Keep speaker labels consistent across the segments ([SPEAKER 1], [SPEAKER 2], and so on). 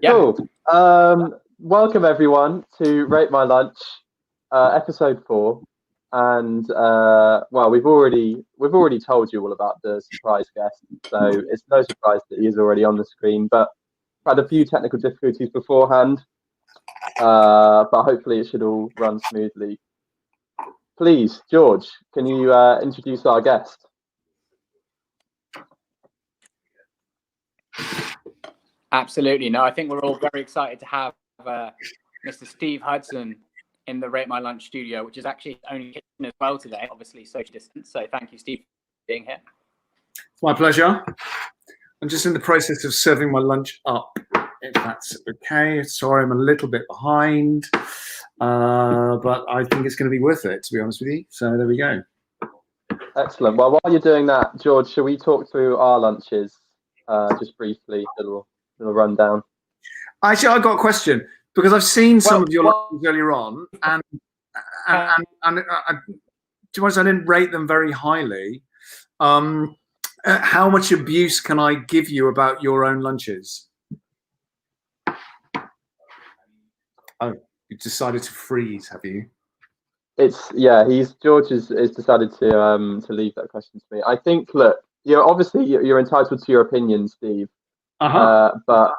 [SPEAKER 1] Yeah.
[SPEAKER 2] Cool. Welcome everyone to Rate My Lunch, episode 4. And well, we've already told you all about the surprise guest, so it's no surprise that he is already on the screen. But had a few technical difficulties beforehand, but hopefully it should all run smoothly. Please, George, can you introduce our guest?
[SPEAKER 1] Absolutely. No, I think we're all very excited to have Mr. Steve Hudson in the Rate My Lunch studio, which is actually only kitchen as well today, obviously social distance. So thank you, Steve, for being here.
[SPEAKER 3] It's my pleasure. I'm just in the process of serving my lunch up, if that's okay. Sorry, I'm a little bit behind, but I think it's going to be worth it, to be honest with you. So there we go.
[SPEAKER 2] Excellent. Well, while you're doing that, George, shall we talk through our lunches just briefly, little rundown?
[SPEAKER 3] Actually, I got a question because I've seen some of your lunches earlier on, and to be honest, I didn't rate them very highly. How much abuse can I give you about your own lunches? Oh, you decided to freeze, have you?
[SPEAKER 2] George has decided to leave that question to me. I think, look, you're entitled to your opinion, Steve. But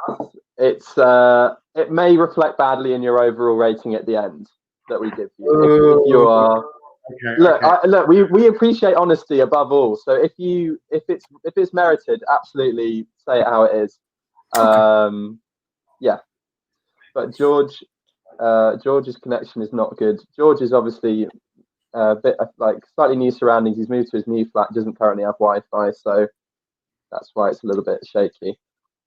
[SPEAKER 2] it may reflect badly in your overall rating at the end that we give you. If you are look, we appreciate honesty above all. So if it's merited, absolutely say it how it is. Yeah. But George's connection is not good. George is obviously a bit like slightly new surroundings. He's moved to his new flat, doesn't currently have Wi-Fi, so that's why it's a little bit shaky.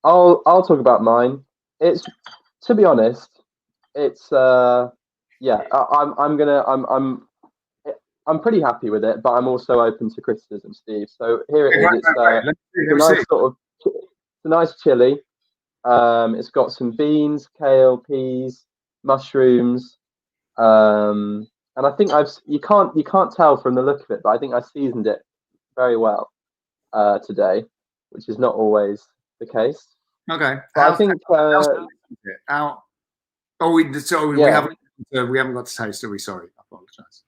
[SPEAKER 2] I'll talk about mine. It's, to be honest, it's I'm pretty happy with it, but I'm also open to criticism, Steve. So here it is. It's a nice chili. It's got some beans, kale, peas, mushrooms, and I think you can't tell from the look of it, but I think I seasoned it very well today, which is not always the case.
[SPEAKER 3] Okay.
[SPEAKER 2] I think
[SPEAKER 3] we haven't got to taste, are we? Sorry, I apologize.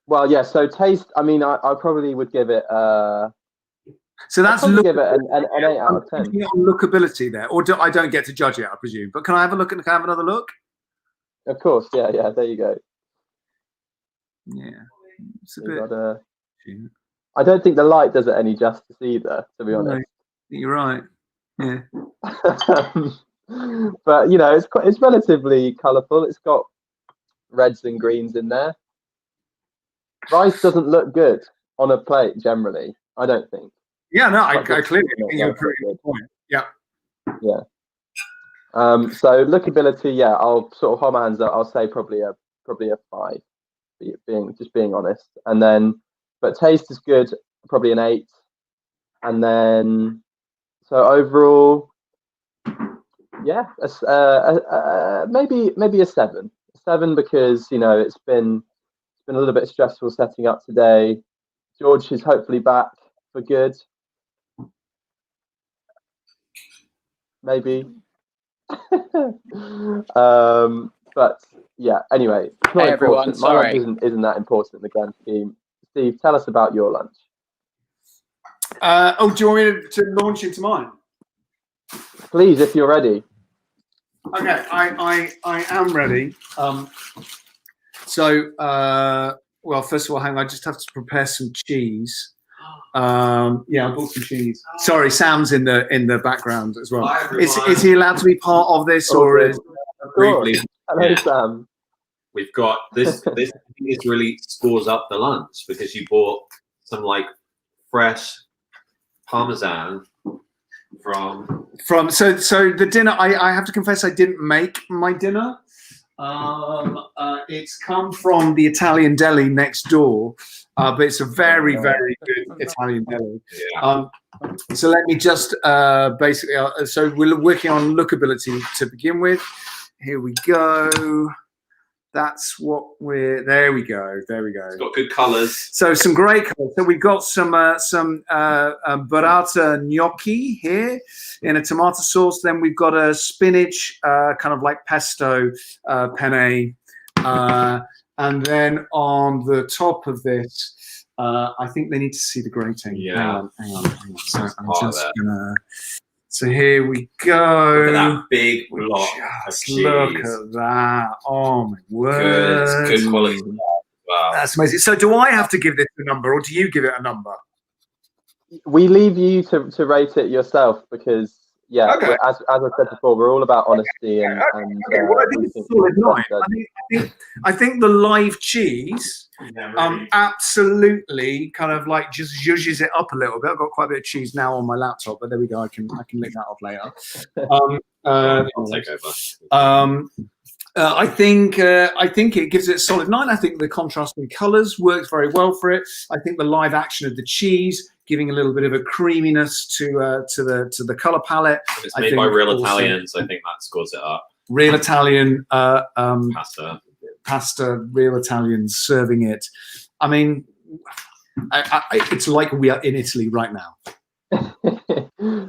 [SPEAKER 2] Well, yeah. So taste. I mean, I probably would give it.
[SPEAKER 3] So that's
[SPEAKER 2] give it an 8 out of 10.
[SPEAKER 3] On lookability there, or I don't get to judge it, I presume. But can I have a look and have another look?
[SPEAKER 2] Of course, yeah. There you go.
[SPEAKER 3] Yeah, it's a
[SPEAKER 2] bit. I don't think the light does it any justice either, to be honest.
[SPEAKER 3] You're right. Yeah.
[SPEAKER 2] But it's relatively colourful. It's got reds and greens in there. Rice doesn't look good on a plate generally, I don't think.
[SPEAKER 3] Yeah, no, I clearly think you're pretty good point. Yeah.
[SPEAKER 2] Yeah. So lookability, yeah, I'll sort of hold my hands up. I'll say probably a 5, being honest. And then, but taste is good, probably an 8. And then, so overall, yeah, maybe a 7. 7 because it's been a little bit stressful setting up today. George is hopefully back for good. Maybe. But yeah, anyway, it's not important. My lunch isn't that important in the grand scheme. Steve, tell us about your lunch.
[SPEAKER 3] Do you want me to launch into mine?
[SPEAKER 2] Please, if you're ready.
[SPEAKER 3] Okay, I am ready. Well, first of all, hang on, I just have to prepare some cheese. Yeah, I bought some cheese. Sorry, Sam's in the background as well. Is he allowed to be part of this, or is
[SPEAKER 2] briefly? Hello, Sam.
[SPEAKER 4] We've got this. This really scores up the lunch because you bought some fresh Parmesan from. So
[SPEAKER 3] the dinner. I have to confess, I didn't make my dinner. It's come from the Italian deli next door, but it's a very, very good Italian deli. Yeah. So let me just basically. So we're working on lookability to begin with. Here we go. That's what we're. There we go. There we go.
[SPEAKER 4] It's got good colours.
[SPEAKER 3] So some great colours. So we've got some burrata gnocchi here in a tomato sauce. Then we've got a spinach kind of like pesto penne, and then on the top of this, I think they need to see the grating.
[SPEAKER 4] Yeah.
[SPEAKER 3] Hang on. So I'm just gonna. So here we go.
[SPEAKER 4] Look at that big block of cheese.
[SPEAKER 3] Look at that. Oh my word.
[SPEAKER 4] Good quality. Wow.
[SPEAKER 3] That's amazing. So do I have to give this a number or do you give it a number?
[SPEAKER 2] We leave you to rate it yourself because, yeah,
[SPEAKER 3] Okay.
[SPEAKER 2] as I said before, we're all about honesty. And
[SPEAKER 3] Well, I think it's a solid 9. I think the live cheese absolutely kind of like just zhuzhes it up a little bit. I've got quite a bit of cheese now on my laptop, but there we go. I can lick that off later.
[SPEAKER 4] I'll take over.
[SPEAKER 3] I think it gives it a solid 9. I think the contrasting colours works very well for it. I think the live action of the cheese giving a little bit of a creaminess to the colour palette.
[SPEAKER 4] If it's made by real Italians, I think that scores it up.
[SPEAKER 3] Real Italian
[SPEAKER 4] Pasta.
[SPEAKER 3] real Italians serving it. I mean, it's like we are in Italy right now.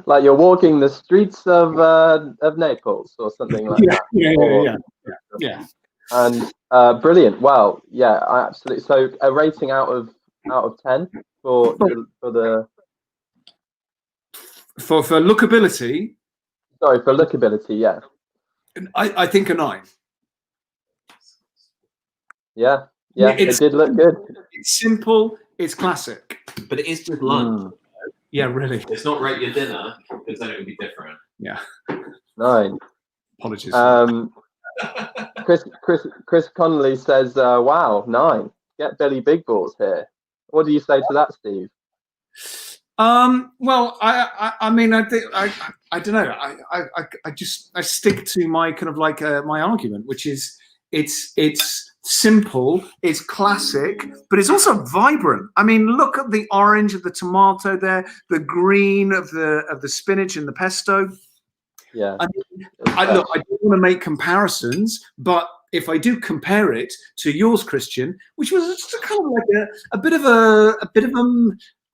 [SPEAKER 2] Like you're walking the streets of Naples or something like that.
[SPEAKER 3] Yeah.
[SPEAKER 2] And brilliant. Well, yeah, I absolutely. So a rating out of 10 for
[SPEAKER 3] lookability.
[SPEAKER 2] Sorry, for lookability. Yeah.
[SPEAKER 3] I think a 9.
[SPEAKER 2] Yeah. It did look good.
[SPEAKER 3] It's simple. It's classic.
[SPEAKER 4] But it is just lunch.
[SPEAKER 3] Yeah, really.
[SPEAKER 4] It's not rate your dinner because then it would be different.
[SPEAKER 3] Yeah.
[SPEAKER 2] 9.
[SPEAKER 3] Apologies.
[SPEAKER 2] Chris Connolly says, "Wow, 9. Get Billy Big Balls here." What do you say to that, Steve?
[SPEAKER 3] Well, I mean, I think I don't know. I stick to my kind of like my argument, which is it's simple, it's classic, but it's also vibrant. I mean, look at the orange of the tomato there, the green of the spinach and the pesto.
[SPEAKER 2] Yeah.
[SPEAKER 3] I mean, I don't want to make comparisons, but if I do compare it to yours, Christian, which was just kind of like a bit of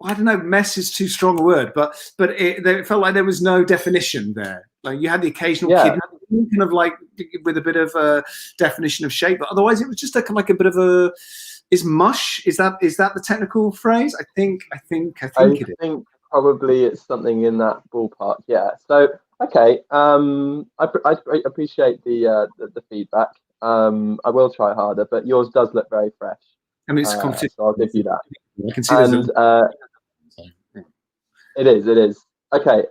[SPEAKER 3] I don't know, mess is too strong a word, but it felt like there was no definition there. Like you had the occasional kid kind of like with a bit of a definition of shape, but otherwise it was just like a bit of a mush. Is that the technical phrase? I think it is.
[SPEAKER 2] I think probably it's something in that ballpark. Yeah. So okay. I appreciate the feedback. I will try harder, but yours does look very fresh.
[SPEAKER 3] I mean, it's a competition.
[SPEAKER 2] So I'll give you that.
[SPEAKER 3] I can see
[SPEAKER 2] it is. Okay,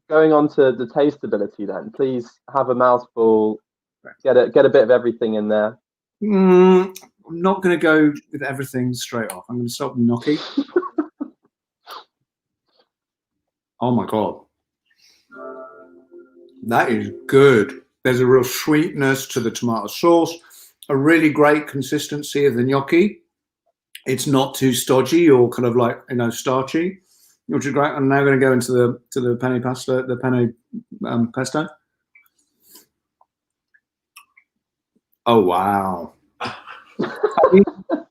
[SPEAKER 2] going on to the tasteability then. Please have a mouthful. Get a bit of everything in there.
[SPEAKER 3] I'm not going to go with everything straight off. I'm going to start with gnocchi. Oh my god, that is good. There's a real sweetness to the tomato sauce. A really great consistency of the gnocchi. It's not too stodgy or kind of like, starchy, which is great. I'm now going to go into the penne pasta, the penne pesto. Oh wow! I mean,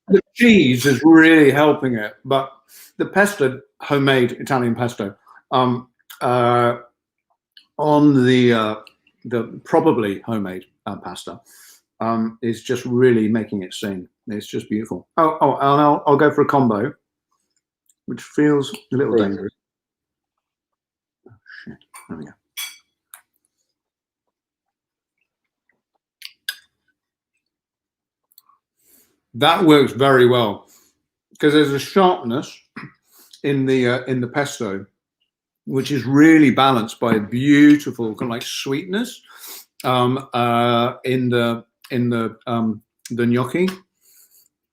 [SPEAKER 3] the cheese is really helping it, but the pesto, homemade Italian pesto, on the probably homemade pasta, is just really making it sing. It's just beautiful. Oh, and I'll go for a combo, which feels a little dangerous. Oh, shit. There we go. That works very well because there's a sharpness in the pesto, which is really balanced by a beautiful kind of like sweetness in the gnocchi.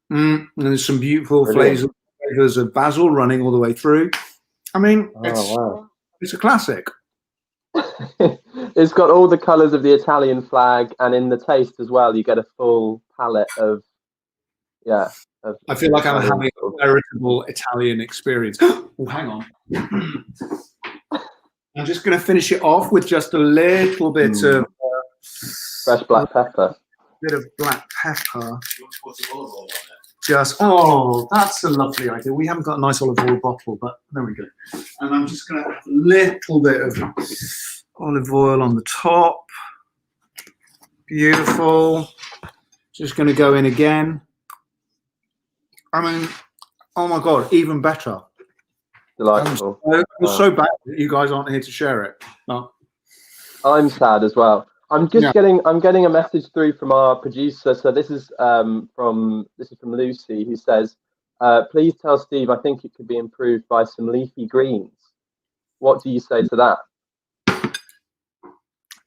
[SPEAKER 3] And there's some beautiful flavors of basil running all the way through. I mean, it's a classic.
[SPEAKER 2] It's got all the colours of the Italian flag, and in the taste as well, you get a full palette of. I
[SPEAKER 3] feel like I'm having a veritable Italian experience. Oh, hang on. I'm just going to finish it off with just a little bit of
[SPEAKER 2] fresh black pepper.
[SPEAKER 3] bit of black pepper. Just, oh, that's a lovely idea. We haven't got a nice olive oil bottle, but there we go. And I'm just going to have a little bit of olive oil on the top. Beautiful. Just going to go in again. I mean, oh my God, even better.
[SPEAKER 2] Delightful.
[SPEAKER 3] I'm so bad that you guys aren't here to share it. No.
[SPEAKER 2] I'm sad as well. I'm getting a message through from our producer. So this is from Lucy, who says, please tell Steve I think it could be improved by some leafy greens. What do you say to that?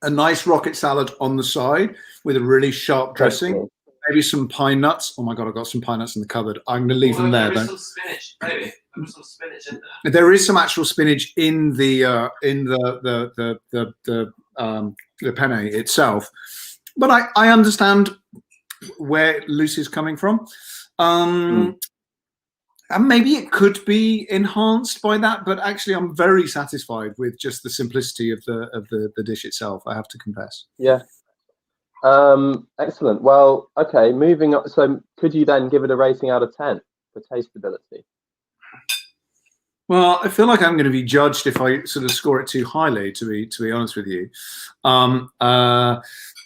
[SPEAKER 3] A nice rocket salad on the side with a really sharp dressing. Maybe some pine nuts. Oh my God, I've got some pine nuts in the cupboard. I'm going to leave them there.
[SPEAKER 4] There is some spinach, maybe. There is some spinach in there.
[SPEAKER 3] There is some actual spinach in the penne itself, but I understand where Lucy's coming from. And maybe it could be enhanced by that, but actually I'm very satisfied with just the simplicity of the dish itself, I have to confess.
[SPEAKER 2] Yeah. Excellent. Well, okay, moving on. So could you then give it a rating out of 10 for tasteability?
[SPEAKER 3] Well, I feel like I'm going to be judged if I sort of score it too highly, to be honest with you.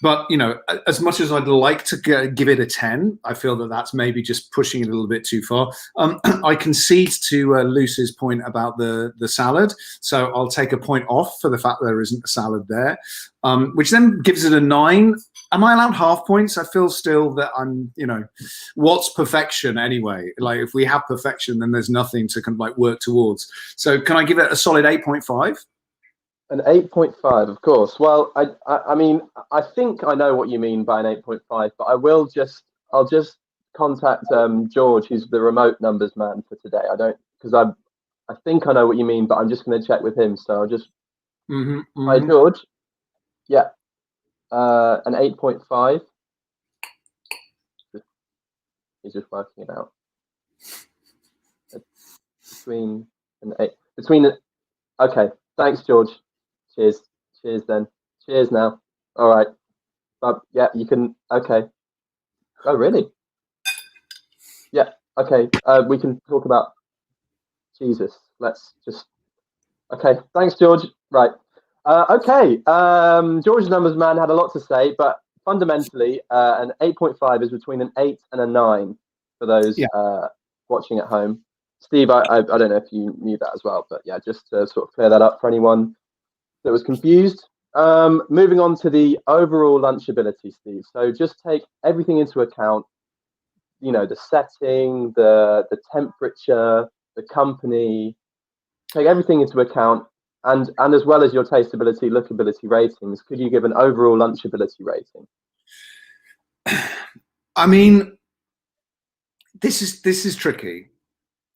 [SPEAKER 3] But, you know, as much as I'd like to give it a 10, I feel that that's maybe just pushing it a little bit too far. I concede to Lucy's point about the salad. So I'll take a point off for the fact that there isn't a salad there, which then gives it a 9. Am I allowed half points? I feel still that I'm, you know, what's perfection anyway? Like if we have perfection, then there's nothing to kind of like work towards. So can I give it a solid 8.5?
[SPEAKER 2] An 8.5, of course. Well, I mean, I think I know what you mean by an 8.5, but I'll just contact George, who's the remote numbers man for today. I think I know what you mean, but I'm just going to check with him. So I'll just, Hi, George. Yeah. An 8.5. He's just working it out. Okay. Thanks, George. Cheers then. Cheers now. All right. Yeah, you can. Okay. Oh, really? Yeah. Okay. We can talk about Jesus. Let's just. Okay. Thanks, George. Right. Okay. George's numbers man had a lot to say, but fundamentally, an 8.5 is between an 8 and a 9 for those watching at home. Steve, I don't know if you knew that as well, but yeah, just to sort of clear that up for anyone that was confused. Moving on to the overall lunchability, Steve. So just take everything into account, you know, the setting, the temperature, the company, take everything into account, and as well as your tasteability, lookability ratings, could you give an overall lunchability rating?
[SPEAKER 3] I mean, this is tricky.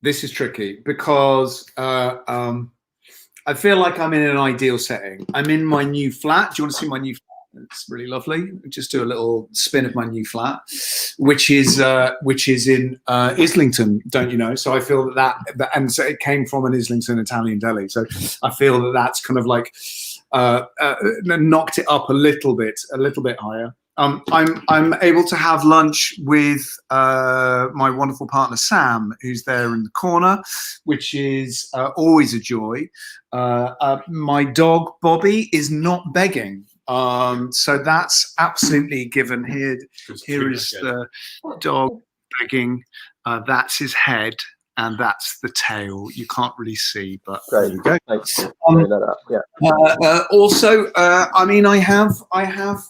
[SPEAKER 3] This is tricky because I feel like I'm in an ideal setting. I'm in my new flat. Do you want to see my new flat? It's really lovely. Just do a little spin of my new flat, which is in Islington, don't you know? So I feel that and so it came from an Islington Italian deli. So I feel that that's kind of like knocked it up a little bit higher. I'm able to have lunch with my wonderful partner Sam, who's there in the corner, which is always a joy. My dog Bobby is not begging, so that's absolutely given. Here is the dog begging. That's his head, and that's the tail. You can't really see, but there you go.
[SPEAKER 2] Thanks.
[SPEAKER 3] Also, I mean, I have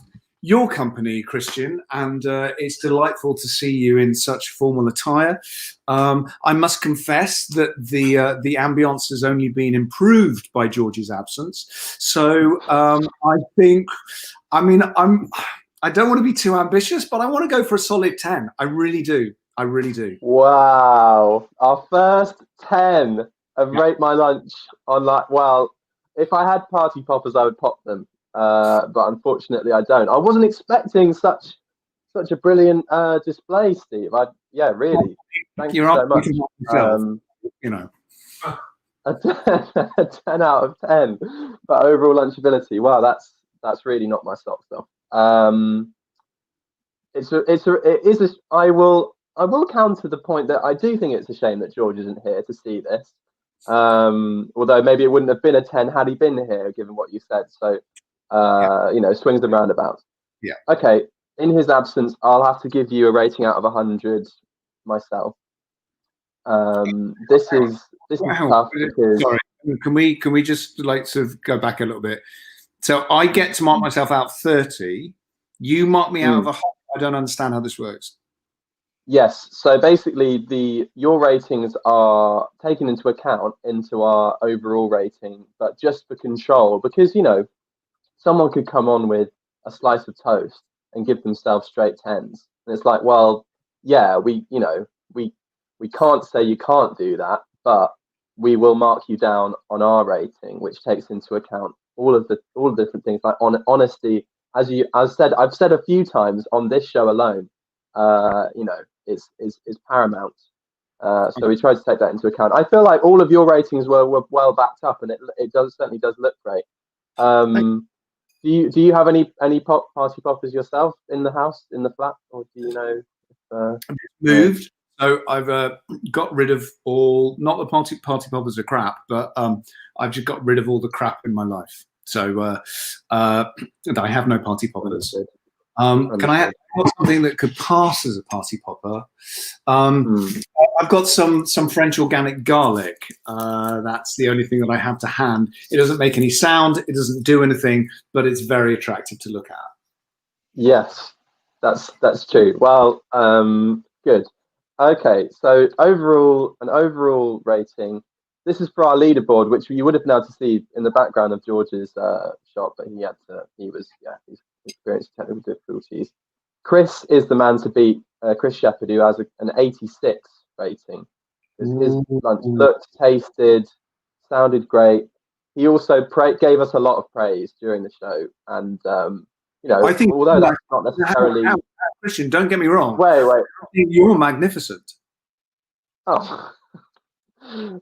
[SPEAKER 3] your company, Christian, and it's delightful to see you in such formal attire. I must confess that the ambience has only been improved by George's absence. So I think, I mean, I don't want to be too ambitious, but I want to go for a solid 10. I really do. I really do.
[SPEAKER 2] Wow, our first 10 of Rate My Lunch on like, well, if I had party poppers, I would pop them. But unfortunately, I don't. I wasn't expecting such a brilliant display, Steve. Really. Thank you so much.
[SPEAKER 3] You know,
[SPEAKER 2] a 10 out of 10 for overall lunchability. Wow, that's really not my socks off. I will counter the point that I do think it's a shame that George isn't here to see this. Although maybe it wouldn't have been a 10 had he been here, given what you said. So, you know, swings and roundabouts.
[SPEAKER 3] Yeah.
[SPEAKER 2] Okay. In his absence, I'll have to give you a rating out of 100 myself. This is tough because...
[SPEAKER 3] Sorry, can we just like sort of go back a little bit? So I get to mark myself out 30. You mark me out of 100. I don't understand how this works.
[SPEAKER 2] Yes. So basically, your ratings are taken into account into our overall rating, but just for control, because, you know, someone could come on with a slice of toast and give themselves straight 10s, and it's like, well, yeah, we can't say you can't do that, but we will mark you down on our rating, which takes into account all the different things like honesty. I've said a few times on this show alone, you know, is paramount. So we tried to take that into account. I feel like all of your ratings were well backed up, and it certainly does look great. Do you have any party poppers yourself in the house, in the flat, or do you know?
[SPEAKER 3] I've moved, so I've got rid of all, not the party poppers are crap, but I've just got rid of all the crap in my life. So I have no party poppers. Can I have something that could pass as a party popper? I've got some French organic garlic. That's the only thing that I have to hand. It doesn't make any sound. It doesn't do anything, but it's very attractive to look at.
[SPEAKER 2] Yes, that's true. Well, good. Okay, so an overall rating. This is for our leaderboard, which you would have now to see in the background of George's shot, but he's experienced technical difficulties. Chris is the man to beat. Chris Shepherd, who has an 86 rating. His lunch looked, tasted, sounded great. He also gave us a lot of praise during the show, and you know,
[SPEAKER 3] I think,
[SPEAKER 2] although that's not necessarily
[SPEAKER 3] Christian, don't get me wrong.
[SPEAKER 2] Wait.
[SPEAKER 3] You're magnificent.
[SPEAKER 2] Oh.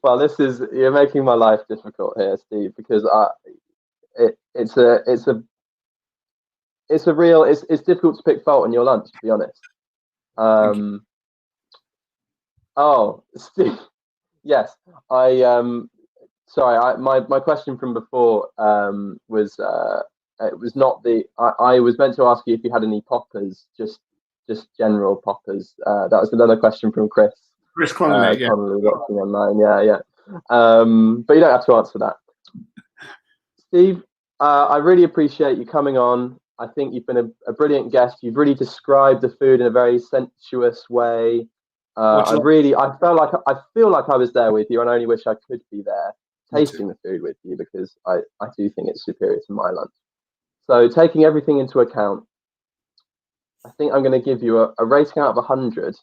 [SPEAKER 2] Well, you're making my life difficult here, Steve, because it's difficult to pick fault in your lunch, to be honest. Oh, Steve, yes, sorry, my question from before was it was not I was meant to ask you if you had any poppers, just general poppers. That was another question from Chris.
[SPEAKER 3] Chris Connolly,
[SPEAKER 2] Connolly watching online, yeah. But you don't have to answer that. Steve, I really appreciate you coming on. I think you've been a brilliant guest. You've really described the food in a very sensuous way. I feel like I was there with you, and I only wish I could be there tasting the food with you, because I do think it's superior to my lunch. So taking everything into account, I think I'm going to give you a rating out of 100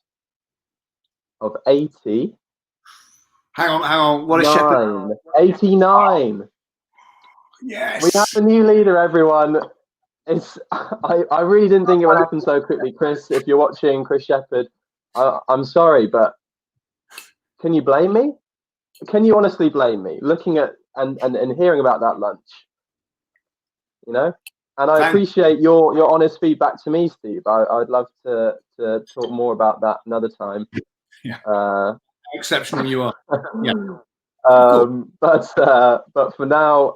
[SPEAKER 2] of 80.
[SPEAKER 3] Hang on. What is Shepherd?
[SPEAKER 2] 89.
[SPEAKER 3] Yes.
[SPEAKER 2] We have a new leader, everyone. I really didn't think it would happen so quickly, Chris. If you're watching, Chris Shepherd, I'm sorry, but can you blame me? Can you honestly blame me? Looking at and hearing about that lunch, you know. And I appreciate your honest feedback to me, Steve. I'd love to talk more about that another time.
[SPEAKER 3] Yeah. How exceptional you are. Yeah.
[SPEAKER 2] But for now,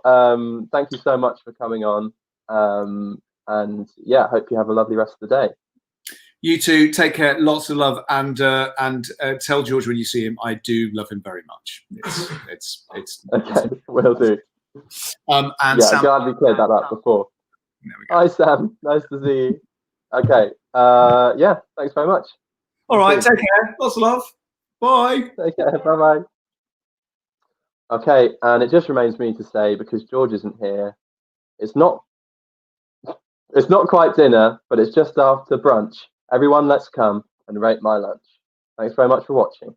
[SPEAKER 2] thank you so much for coming on. And yeah, hope you have a lovely rest of the day.
[SPEAKER 3] You too. Take care. Lots of love, and tell George when you see him, I do love him very much. It's
[SPEAKER 2] okay. Will do.
[SPEAKER 3] And
[SPEAKER 2] yeah,
[SPEAKER 3] Sam,
[SPEAKER 2] glad we cleared that up before.
[SPEAKER 3] There we go.
[SPEAKER 2] Hi, Sam. Nice to see you. Okay. Yeah. Thanks very much.
[SPEAKER 3] All right. Take care. Lots of love. Bye.
[SPEAKER 2] Take care. Bye-bye. Okay. And it just remains me to say, because George isn't here, it's not quite dinner, but it's just after brunch. Everyone, let's come and rate my lunch. Thanks very much for watching.